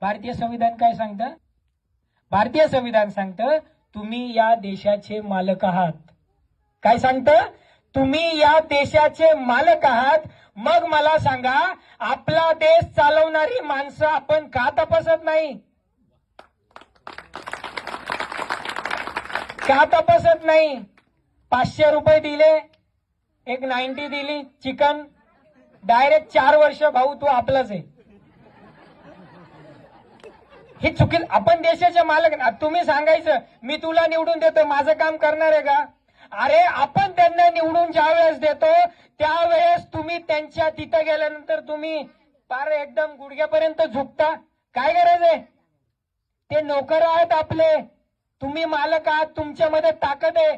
भारतीय संविधान काय सांगतं? भारतीय संविधान सांगतं तुम्ही या देशाचे मालक आहात. काय सांगतं? तुम्ही या देशाचे मालक आहात. मग मला सांगा, आपला देश चालवणारी माणसं आपण का तपासत नाही? का तपासत नाही? 500 रुपये दिले, एक 90 दिली चिकन, डायरेक्ट 4 वर्ष भाऊ तू आपलाच आहे. हे चुकील. आपण देशाचे मालक. तुम्ही सांगायचं मी तुला निवडून देतो, माझं काम करणार आहे का? अरे आपण त्यांना निवडून ज्या वेळेस देतो त्यावेळेस तुम्ही त्यांच्या तिथं गेल्यानंतर तुम्ही पार एकदम गुडघ्यापर्यंत झुकता. काय गरज आहे? ते नोकर आहेत आपले, तुम्ही मालक आहात. तुमच्यामध्ये ताकद आहे.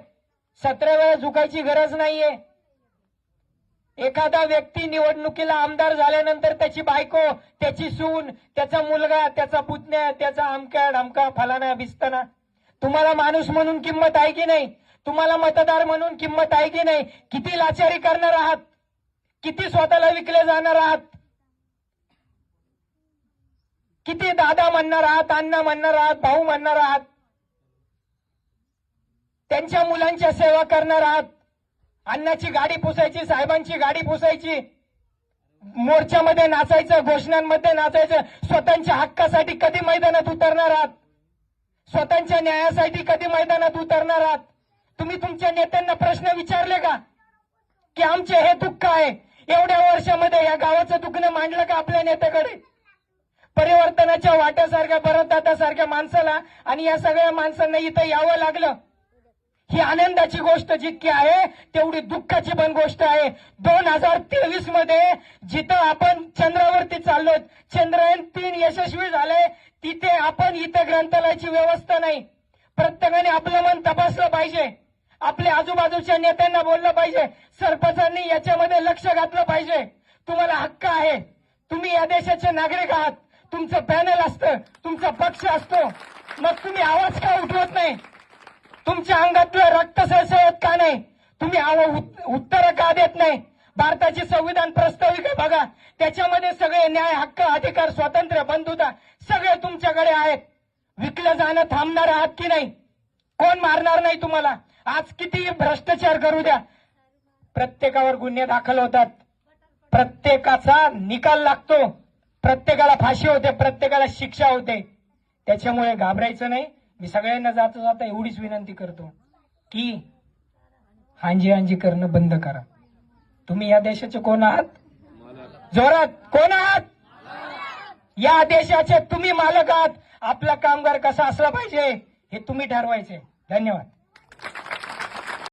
17 वेळा झुकायची गरज नाहीये. एखादा व्यक्ती निवडणुकीला आमदार झाल्यानंतर त्याची बायको, त्याची सून, त्याचा मुलगा, त्याचा पुतण्या, त्याचा अमका ढमका फलाना बिस्ताना, तुम्हाला माणूस म्हणून किंमत आहे की नाही? तुम्हाला मतदार म्हणून किंमत आहे की नाही? किती लाचारी करणार आहात? किती स्वतःला विकले जाणार आहात? किती दादा म्हणणार आहात, अण्णा म्हणणार आहात, भाऊ म्हणणार आहात? त्यांच्या मुलांच्या सेवा करणार आहात. अण्णाची गाडी पुसायची, साहेबांची गाडी पुसायची, मोर्चामध्ये नाचायचं, घोषणांमध्ये नाचायचं. स्वतःच्या हक्कासाठी कधी मैदानात उतरणार आहात? स्वतःच्या न्यायासाठी कधी मैदानात उतरणार आहात? तुम्ही तुमच्या नेत्यांना प्रश्न विचारले का की आमचे हे दुःख आहे? एवढ्या वर्षामध्ये या गावाचं दुखणं मांडलं का आपल्या नेत्याकडे? परिवर्तनाच्या वाट्यासारख्या भरतदादासारख्या माणसाला आणि या सगळ्या माणसांना इथं यावं लागलं. ही आनंदाची गोष्ट जितकी आहे तेवढी दुःखाची पण गोष्ट आहे. 2023 मध्ये जिथं आपण चंद्रावरती चाललोय, चंद्रयान 3 यशस्वी झाले, तिथे आपण इथं ग्रंथालयाची व्यवस्था नाही. प्रत्येकाने आपलं मन तपासलं पाहिजे. आपल्या आजूबाजूच्या नेत्यांना बोललं पाहिजे. सरपंचांनी याच्यामध्ये लक्ष घातलं पाहिजे. तुम्हाला हक्क आहे. तुम्ही या देशाचे नागरिक आहात. तुमचं पॅनल असतं, तुमचा पक्ष असतो. मग तुम्ही आवाज का उठवत नाही? तुमच्या अंगातलं रक्त सळसळत का नाही? तुम्ही उत्तर का देत नाही? भारताची संविधान प्रस्ताविका बघा, त्याच्यामध्ये सगळे न्याय, हक्क, अधिकार, स्वातंत्र्य, बंधुता सगळे तुमच्याकडे आहेत. विकलं जाणं थांबणार आहात की नाही? कोण मारणार नाही तुम्हाला. आज किती भ्रष्टाचार करू द्या, प्रत्येकावर गुन्हे दाखल होतात, प्रत्येकाचा निकाल लागतो, प्रत्येकाला फाशी होते, प्रत्येकाला शिक्षा होते. त्याच्यामुळे घाबरायचं नाही. मी सगळ्यांना जाता जाता एवढीच विनंती करतो की हांजी हांजी करणं बंद करा. तुम्ही या देशाचे कोण आहात? जोरात कोण आहात? या देशाचे तुम्ही मालक आहात. आपला कामगार कसा असला पाहिजे हे तुम्ही ठरवायचे. धन्यवाद.